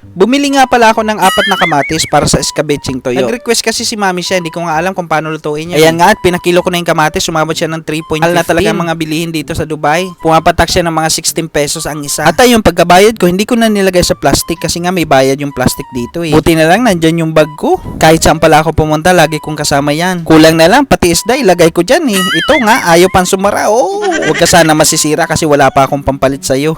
Bumili nga pala ako ng 4 na kamatis para sa escabeching toyo. Nag-request kasi si Mami siya, hindi ko nga alam kung paano lutuin niya. Ayan nga, at pinakilo ko na yung kamatis, sumabot siya ng 3.15. Mahal na talaga mga bilihin dito sa Dubai. Pumapatak siya ng mga 16 pesos ang isa. At ayun, pagkabayad ko, hindi ko na nilagay sa plastic kasi nga may bayad yung plastic dito eh. Buti na lang nandyan yung bag ko. Kahit saan pala ako pumunta, lagi kong kasama yan. Kulang na lang, pati isda, ilagay ko dyan eh. Ito nga, ayaw pang sumara. Oh, huwag ka sana masisira kasi wala pa akong pampalit sa'yo.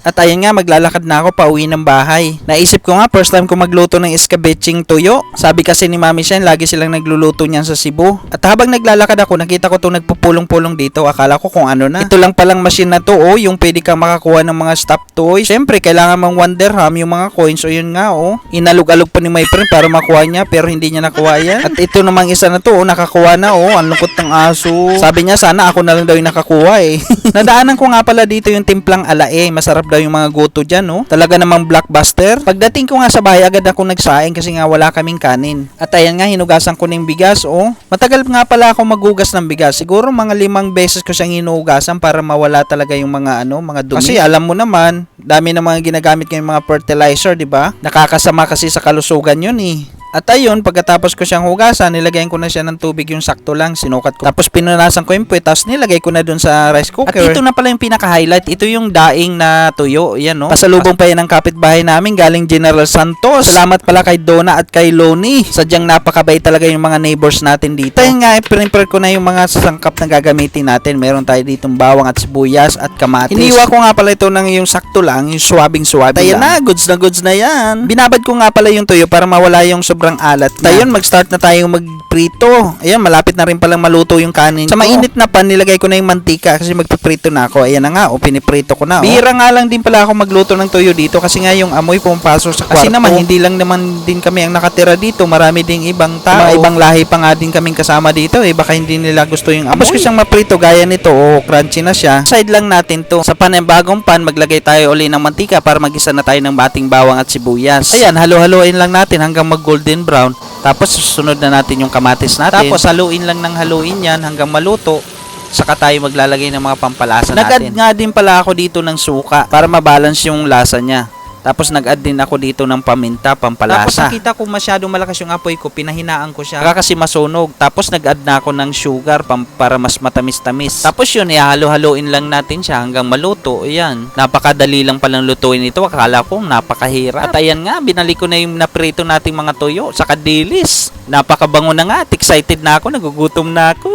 At ayun nga, maglalakad na ako pauwi ng bahay. Naisip ko nga, first time ko magluto ng escabeching tuyo. Sabi kasi ni Mami Shen, lagi silang nagluluto niyan sa Cebu. At habang naglalakad ako, nakita ko itong nagpupulong-pulong dito. Akala ko kung ano na. Ito lang palang machine na to, oh, yung pwede kang makakuha ng mga stuffed toys. Siyempre, kailangan mang 1 dirham yung mga coins. O yun nga, oh. Inalog-alog pa ni my friend para makuha niya, pero hindi niya nakuha yan. At ito namang isa na to, oh, nakakuha na, oh. Ang lungkot ng aso. Sabi niya, sana ako na lang daw yung nakakuha, eh. Nadaanan ko nga pala dito yung timplang alae. Masarap daw yung mga goto dyan, no? Talaga namang blockbuster. Pagdating ko nga sa bahay, agad ako nagsaing kasi nga wala kaming kanin. At ayan nga, hinugasan ko ng bigas, oh. Matagal nga pala ako maghugas ng bigas. Siguro mga 5 beses ko siyang hinugasan para mawala talaga yung mga mga dumi. Kasi alam mo naman, dami ng mga ginagamit ngayong mga fertilizer, di ba? Nakakasama kasi sa kalusugan yun, eh. At ayun, pagkatapos ko siyang hugasan, nilagyan ko na siya ng tubig yung sakto lang, sinukat ko. Tapos pinunasan ko yung puwet, tapos nilagay ko na dun sa rice cooker. At ito na pala yung pinaka-highlight, ito yung daing na tuyo, yan no. Pasalubong pa yan ng kapitbahay namin, galing General Santos. Salamat pala kay Donna at kay Loni. Sadyang napakabait talaga yung mga neighbors natin dito. Ayun nga, prepare ko na yung mga sasangkap na gagamitin natin. Meron tayo ditong bawang at sibuyas at kamatis. Hiniwa ko nga pala ito ng yung sakto lang, yung swabing-swabe lang. Ayan na, goods na yan. Binabad ko nga pala yung tuyo para mawala yung sobrang alat. Ayun, mag-start na tayong magprito. Ayan, malapit na rin palang maluto yung kanin. Sa mainit na pan, nilagay ko na yung mantika kasi magpiprito na ako. Ayan na nga, piniprito ko na. Bihira nga lang din pala ako magluto ng tuyo dito kasi nga yung amoy pumapasok sa kwarto. Kasi naman, hindi lang naman din kami ang nakatira dito. Marami ding ibang tao. Mga ibang lahi pa nga din kaming kasama dito. Baka hindi nila gusto yung amoy. Tapos ko siyang maprito gaya nito. Crunchy na siya. Side lang natin to. Sa panibagong pan, maglagay tayo uli ng mantika para magisa na tayo ng bating bawang at sibuyas. Ayan, halo-haloin lang natin hanggang mag-golden brown. Tapos susunod na natin yung kamatis natin. Tapos haluin lang ng haluin yan hanggang maluto. Saka tayo maglalagay ng mga pampalasa natin. Nag-add nga din pala ako dito ng suka para mabalance yung lasa niya. Tapos nag-add din ako dito ng paminta, pampalasa. Tapos nakita ko masyadong malakas yung apoy ko, pinahinaan ko siya. Baka kasi masunog. Tapos nag-add na ako ng sugar para mas matamis-tamis. Tapos yun, ihalo-haloin lang natin siya hanggang maluto. Ayan. Napakadali lang palang lutuin ito. Akala ko napakahirap. At ayan nga, binalik ko na yung naprito nating mga toyo sa kadilis. Napakabango na nga. At excited na ako. Nagugutom na ako.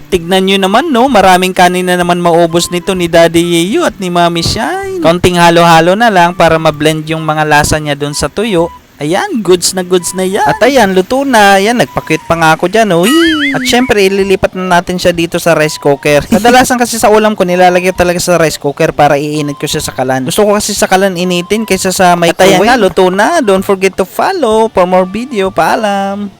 Tignan nyo naman, no? Maraming kanin na naman maubos nito ni Daddy Yeyo at ni Mami Shine. Konting halo-halo na lang para ma-blend yung mga lasa niya dun sa tuyo. Ayan, goods na yan. At ayan, luto na. Ayan, nagpakwit pa nga ako dyan, oh. At syempre, ililipat na natin siya dito sa rice cooker. Kadalasan kasi sa ulam ko, nilalagay talaga sa rice cooker para iinit ko siya sa kalan. Gusto ko kasi sa kalan initin kaysa sa microwave. At ayan nga, luto na. Don't forget to follow for more video. Paalam!